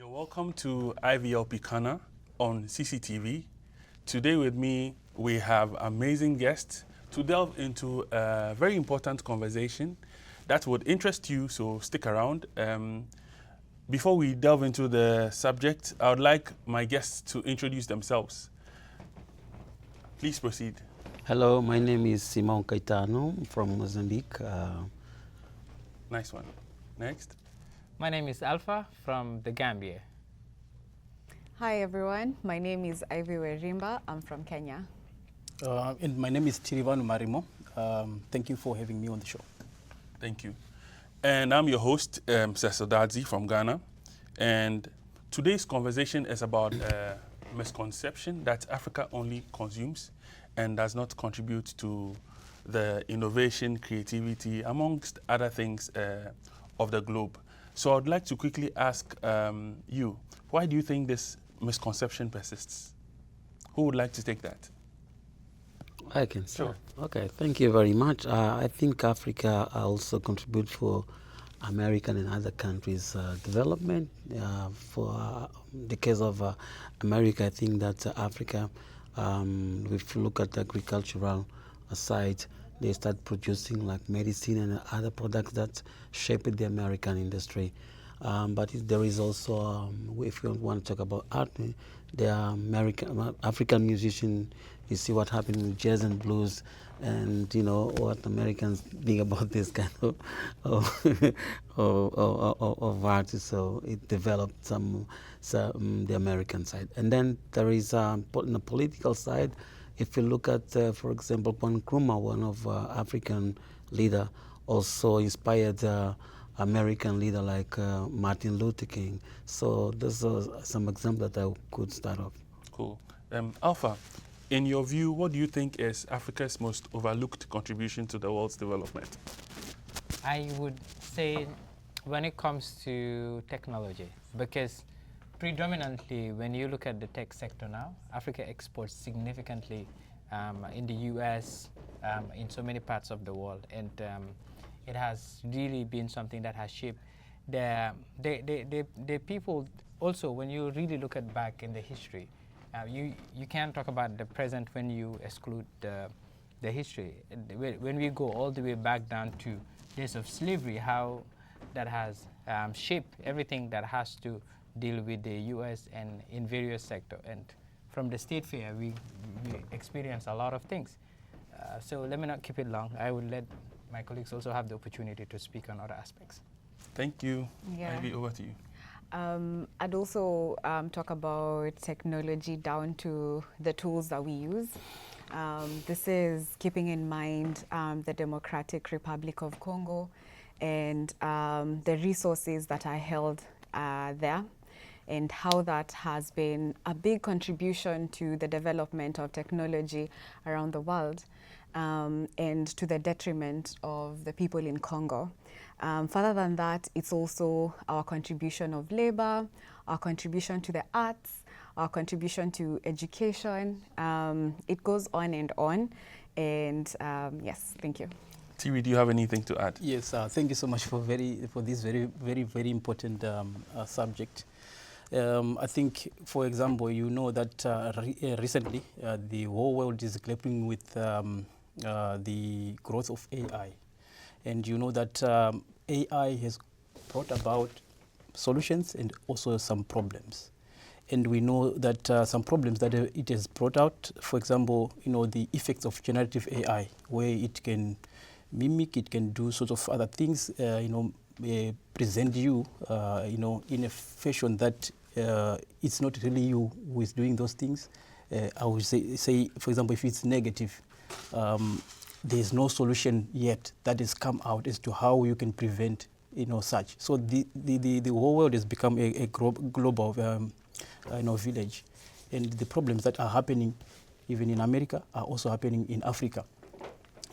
You're welcome to IVLP Kana on CCTV. Today with me, we have amazing guests to delve into a very important conversation that would interest you, so stick around. Before we delve into the subject, I would like my guests to introduce themselves. Please proceed. Hello, my name is Simao Caetano from Mozambique. Nice one. Next. My name is Alpha from the Gambia. Hi everyone, my name is Werimba. I'm from Kenya. And my name is Tirivanhu Marimo. Thank you for having me on the show. Thank you. And I'm your host, Cecil Dadzie from Ghana. And today's conversation is about a misconception that Africa only consumes and does not contribute to the innovation, creativity, amongst other things of the globe. So I'd like to quickly ask you, why do you think this misconception persists? Who would like to take that? I can start. Sure. Okay, thank you very much. I think Africa also contribute for American and other countries' development. For the case of America, I think that Africa, if you look at the agricultural side, they start producing like medicine and other products that shape the American industry. But there is also, if you want to talk about art, there are African musicians. You see what happened with jazz and blues, and you know what Americans think about this kind of art. So it developed some the American side, and then there is on the political side. If you look at, for example, Nkrumah, one of African leader, also inspired American leader like Martin Luther King. So those are some examples that I could start off. Cool. Alpha, in your view, what do you think is Africa's most overlooked contribution to the world's development? I would say when it comes to technology, because predominantly when you look at the tech sector now, Africa exports significantly in the US, in so many parts of the world, and it has really been something that has shaped the people. Also, when you really look at back in the history, you can't talk about the present when you exclude the history. When we go all the way back down to days of slavery, how that has shaped everything that has to deal with the U.S. and in various sectors. And from the state fair, we experience a lot of things. So let me not keep it long. I will let my colleagues also have the opportunity to speak on other aspects. Thank you. Yeah. Ivy, over to you. I'd also talk about technology down to the tools that we use. This is keeping in mind the Democratic Republic of Congo and the resources that are held there, and how that has been a big contribution to the development of technology around the world, and to the detriment of the people in Congo. Further than that, it's also our contribution of labor, our contribution to the arts, our contribution to education. It goes on and on. And yes, thank you. Tiri, do you have anything to add? Yes, thank you so much for this very important subject. I think, for example, you know that recently the whole world is grappling with the growth of AI. And you know that AI has brought about solutions and also some problems. And we know that some problems that it has brought out, for example, you know, the effects of generative AI, where it can mimic, it can do sort of other things, you know, present you, you know, in a fashion that it's not really you who is doing those things. I would say, for example, if it's negative, there's no solution yet that has come out as to how you can prevent, you know, such. So the whole world has become a global, you know, village, and the problems that are happening, even in America, are also happening in Africa.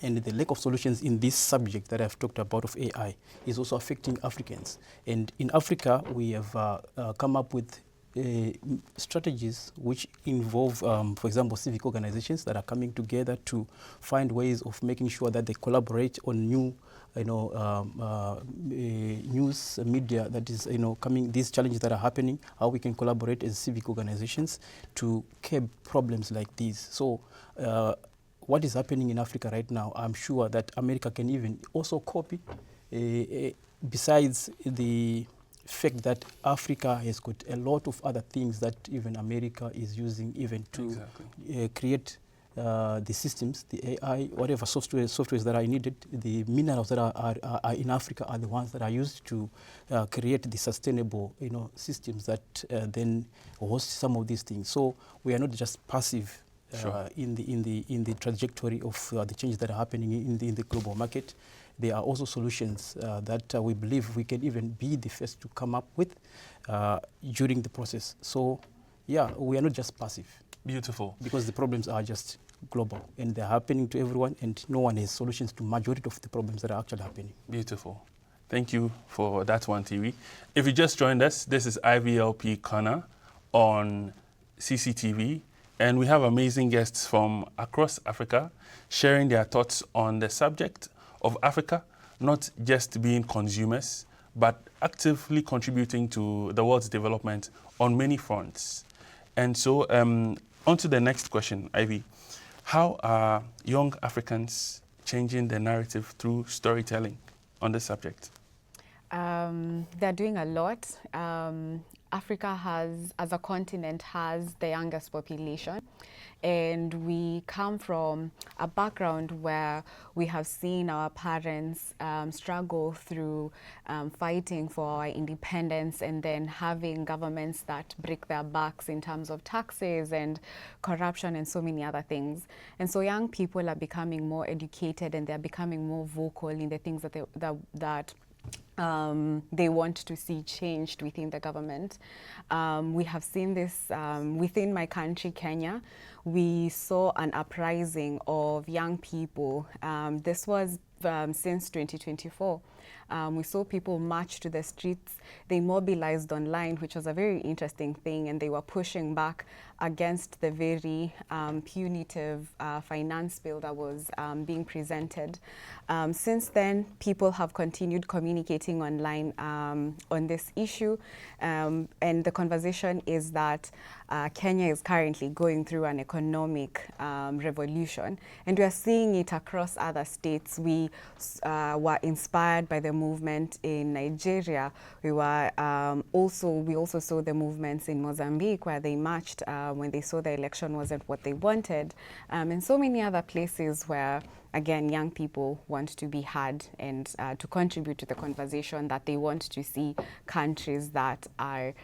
And the lack of solutions in this subject that I've talked about of AI is also affecting Africans. And in Africa, we have come up with strategies which involve, for example, civic organizations that are coming together to find ways of making sure that they collaborate on new news media that is coming, these challenges that are happening, how we can collaborate as civic organizations to curb problems like these. So what is happening in Africa right now, I'm sure that America can even also copy, besides the fact that Africa has got a lot of other things that even America is using even to create the systems, the AI, whatever softwares that are needed. The minerals that are in Africa are the ones that are used to create the sustainable systems that then host some of these things. So we are not just passive in the trajectory of the changes that are happening in the global market. There are also solutions that we believe we can even be the first to come up with during the process. So yeah, we are not just passive. Beautiful. Because the problems are just global and they're happening to everyone, and no one has solutions to majority of the problems that are actually happening. Beautiful. Thank you for that one, TV. If you just joined us, this is IVLP Corner on CCTV, and we have amazing guests from across Africa sharing their thoughts on the subject of Africa, not just being consumers, but actively contributing to the world's development on many fronts. And so, on to the next question, Ivy. How are young Africans changing the narrative through storytelling on this subject? They're doing a lot. Africa has, as a continent, has the youngest population. And we come from a background where we have seen our parents struggle through fighting for our independence, and then having governments that break their backs in terms of taxes and corruption and so many other things. And so young people are becoming more educated, and they're becoming more vocal in the things that they want to see changed within the government. We have seen this within my country, Kenya. We saw an uprising of young people. This was since 2024. We saw people march to the streets. They mobilized online, which was a very interesting thing, and they were pushing back against the very punitive finance bill that was being presented. Since then, people have continued communicating online on this issue, and the conversation is that Kenya is currently going through an economic revolution, and we are seeing it across other states. We were inspired by the movement in Nigeria. We also saw the movements in Mozambique, where they marched when they saw the election wasn't what they wanted, and so many other places where, again, young people want to be heard and to contribute to the conversation, that they want to see countries that are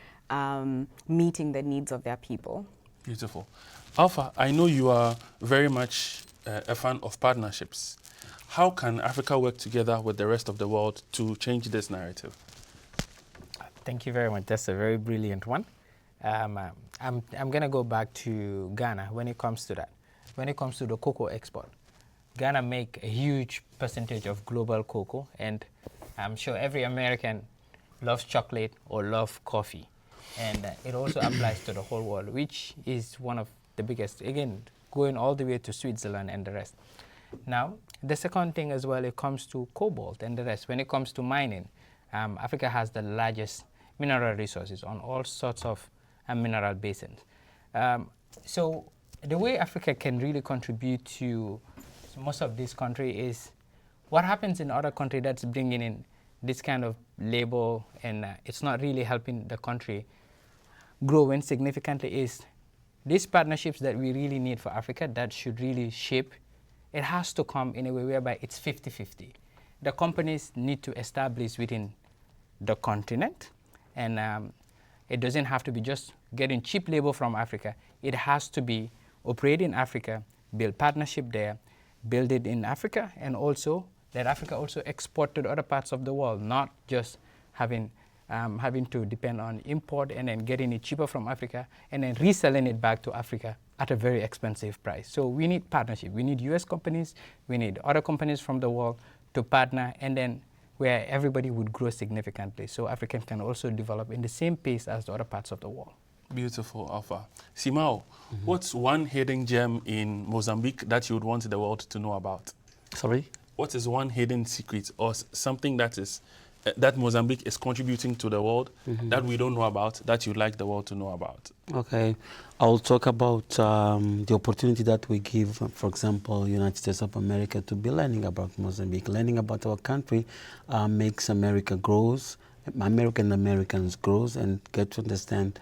meeting the needs of their people. Beautiful. Alpha, I know you are very much a fan of partnerships. How can Africa work together with the rest of the world to change this narrative? Thank you very much. That's a very brilliant one. I'm going to go back to Ghana when it comes to that. When it comes to the cocoa export, Ghana make a huge percentage of global cocoa, and I'm sure every American loves chocolate or loves coffee. And it also applies to the whole world, which is one of the biggest, again, going all the way to Switzerland and the rest. Now, the second thing as well, it comes to cobalt and the rest. When it comes to mining, Africa has the largest mineral resources on all sorts of mineral basins. So the way Africa can really contribute to most of this country is what happens in other countries that's bringing in this kind of labor, and it's not really helping the country growing significantly, is these partnerships that we really need for Africa that should really shape. It has to come in a way whereby it's 50-50. The companies need to establish within the continent, and it doesn't have to be just getting cheap labor from Africa. It has to be operate in Africa, build partnership there, build it in Africa, and also let Africa also export to the other parts of the world, not just having to depend on import and then getting it cheaper from Africa and then reselling it back to Africa at a very expensive price. So we need partnership. We need US companies, we need other companies from the world to partner, and then where everybody would grow significantly. So Africa can also develop in the same pace as the other parts of the world. Beautiful, Alpha. Simao, what's one hidden gem in Mozambique that you would want the world to know about? Sorry? what is one hidden secret or something that is that Mozambique is contributing to the world that we don't know about, that you'd like the world to know about? Okay, I'll talk about the opportunity that we give, for example, United States of America, to be learning about Mozambique. Learning about our country makes America grows, Americans grows and get to understand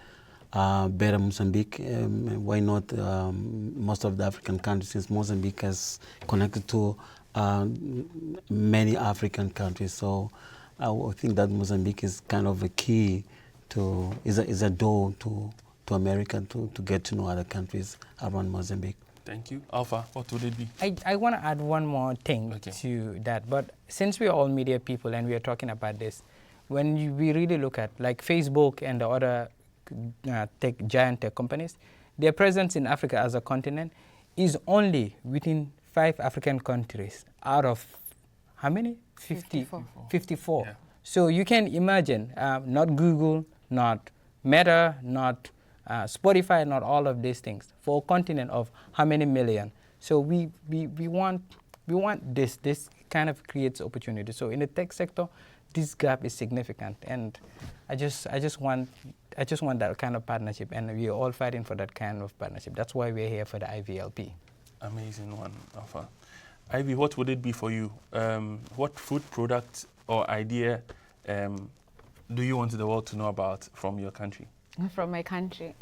better Mozambique. Why not most of the African countries, since Mozambique is connected to many African countries. So I think that Mozambique is kind of a key to, is a door to America to get to know other countries around Mozambique. Thank you. Alpha, what would it be? I want to add one more thing to that. But since we are all media people and we are talking about this, when we really look at like Facebook and the other giant tech companies, their presence in Africa as a continent is only within 5 African countries out of how many? 54. Yeah. So you can imagine, not Google, not Meta, not Spotify, not all of these things, for a continent of how many million. So we want this. This kind of creates opportunity. So in the tech sector, this gap is significant, and I just want that kind of partnership, and we are all fighting for that kind of partnership. That's why we're here for the IVLP. Amazing one, Alpha. Ivy, what would it be for you? What food product or idea do you want the world to know about from your country? From my country,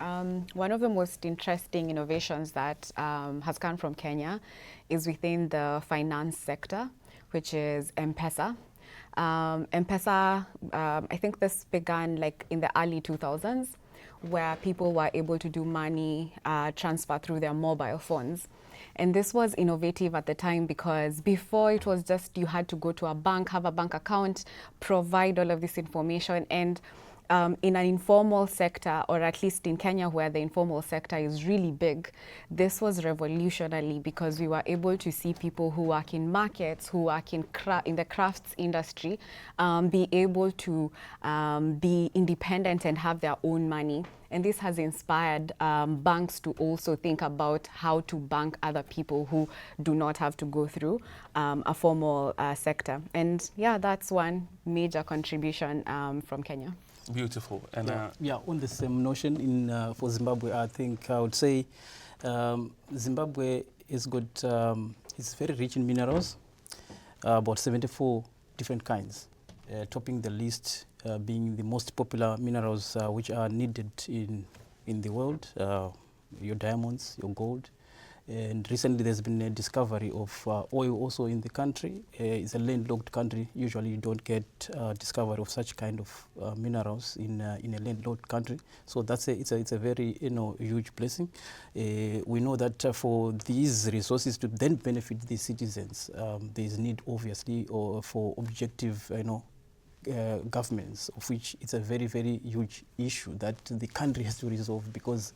one of the most interesting innovations that has come from Kenya is within the finance sector, which is M-Pesa. M-Pesa, I think this began like in the early 2000s, where people were able to do money transfer through their mobile phones. And this was innovative at the time because before it was just you had to go to a bank, have a bank account, provide all of this information. And in an informal sector, or at least in Kenya where the informal sector is really big, this was revolutionary because we were able to see people who work in markets, who work in the crafts industry, be able to be independent and have their own money. And this has inspired banks to also think about how to bank other people who do not have to go through a formal sector. And yeah, that's one major contribution from Kenya. Beautiful. And on the same notion, for Zimbabwe, I think I would say Zimbabwe is good. It's very rich in minerals, about 74 different kinds, topping the list being the most popular minerals which are needed in the world, your diamonds, your gold. And recently there's been a discovery of oil also in the country. It's a landlocked country. Usually you don't get discovery of such kind of minerals in a landlocked country. So it's a very huge blessing. We know that for these resources to then benefit the citizens, there is need obviously for objective governments, of which it's a very, very huge issue that the country has to resolve, because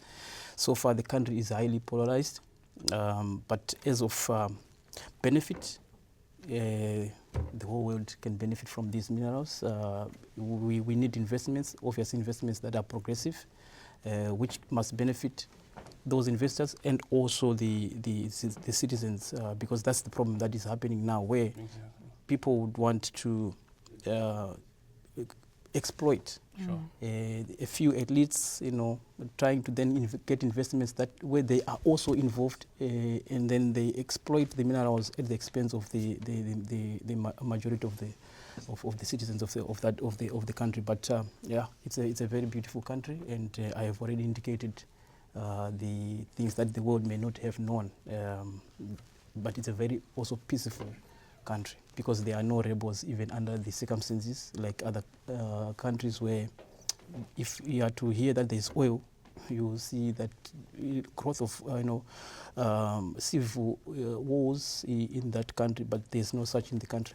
so far the country is highly polarized. But as of benefit, the whole world can benefit from these minerals. We need investments, obvious investments that are progressive, which must benefit those investors and also the citizens, because that's the problem that is happening now, where people would want to exploit a few elites, trying to then get investments that where they are also involved, and then they exploit the minerals at the expense of the majority of the citizens of the country. But it's a very beautiful country, and I have already indicated the things that the world may not have known. But it's a very also peaceful country, because there are no rebels even under the circumstances like other countries, where if you are to hear that there's oil, you will see that growth of civil wars in that country, but there's no such in the country.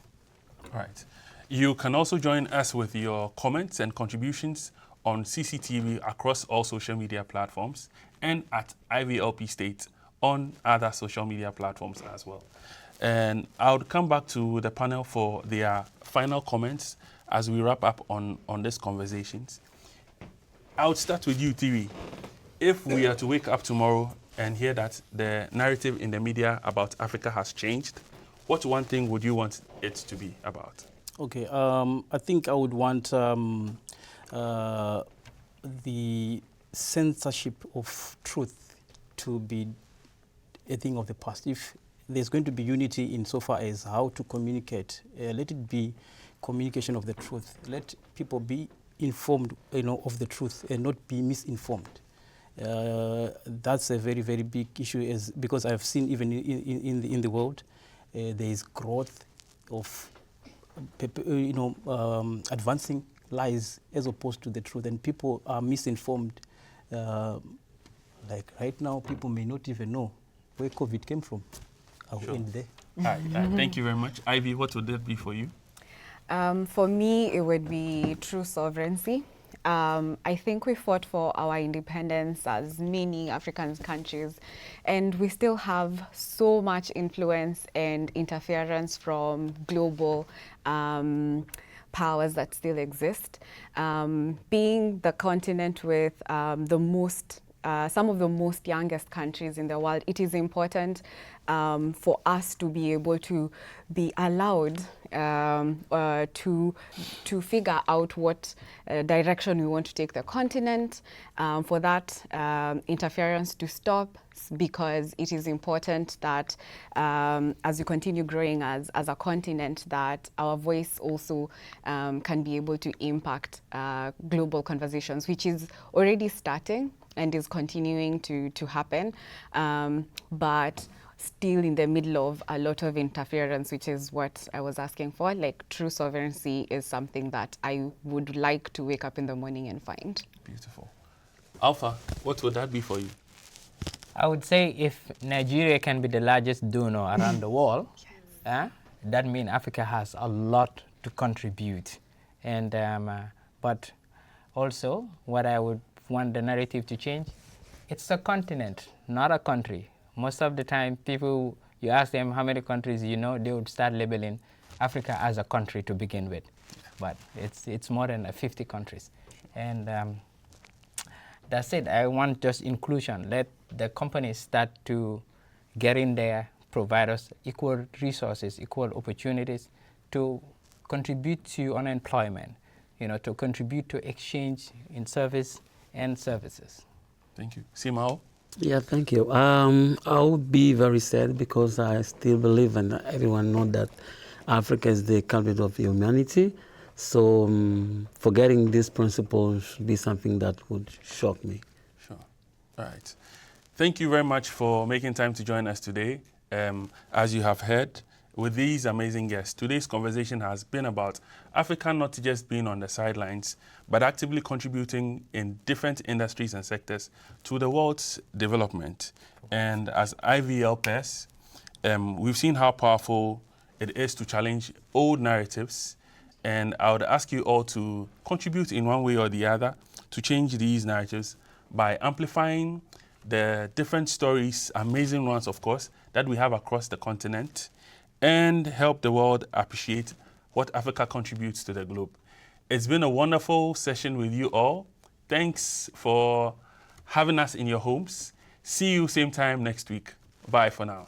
Right. You can also join us with your comments and contributions on CCTV across all social media platforms, and at IVLP State on other social media platforms as well. And I would come back to the panel for their final comments as we wrap up on these conversations. I would start with you, Tiri. If we are to wake up tomorrow and hear that the narrative in the media about Africa has changed, what one thing would you want it to be about? Okay, I think I would want the censorship of truth to be a thing of the past. If there's going to be unity insofar as how to communicate, let it be communication of the truth. Let people be informed, of the truth and not be misinformed. That's a very, very big issue, because I've seen even in the world, there is growth of advancing lies as opposed to the truth, and people are misinformed. Like right now, people may not even know where COVID came from. I'll end there. Thank you very much. Ivy, what would that be for you? For me, it would be true sovereignty. I think we fought for our independence as many African countries, and we still have so much influence and interference from global powers that still exist. Being the continent with some of the most youngest countries in the world, it is important for us to be able to be allowed to figure out what direction we want to take the continent, for that interference to stop, because it is important that as we continue growing as a continent, that our voice also can be able to impact global conversations, which is already starting and is continuing to happen, but still in the middle of a lot of interference, which is what I was asking for. Like, true sovereignty is something that I would like to wake up in the morning and find. Beautiful. Alpha, what would that be for you? I would say if Nigeria can be the largest donor around the world, that means Africa has a lot to contribute. And but also, what I would want the narrative to change, it's a continent, not a country. Most of the time, people, you ask them how many countries you know, they would start labeling Africa as a country to begin with. But it's more than 50 countries. And that's it. I want just inclusion. Let the companies start to get in there, provide us equal resources, equal opportunities to contribute to unemployment, to contribute to exchange in service and services. Thank you. Simao? Yeah, thank you. I would be very sad, because I still believe, and everyone knows that Africa is the capital of humanity. So forgetting these principles should be something that would shock me. Sure. All right. Thank you very much for making time to join us today. As you have heard, with these amazing guests, today's conversation has been about Africa not just being on the sidelines, but actively contributing in different industries and sectors to the world's development. And as IVLPs, we've seen how powerful it is to challenge old narratives. And I would ask you all to contribute in one way or the other to change these narratives by amplifying the different stories, amazing ones, of course, that we have across the continent, and help the world appreciate what Africa contributes to the globe. It's been a wonderful session with you all. Thanks for having us in your homes. See you same time next week. Bye for now.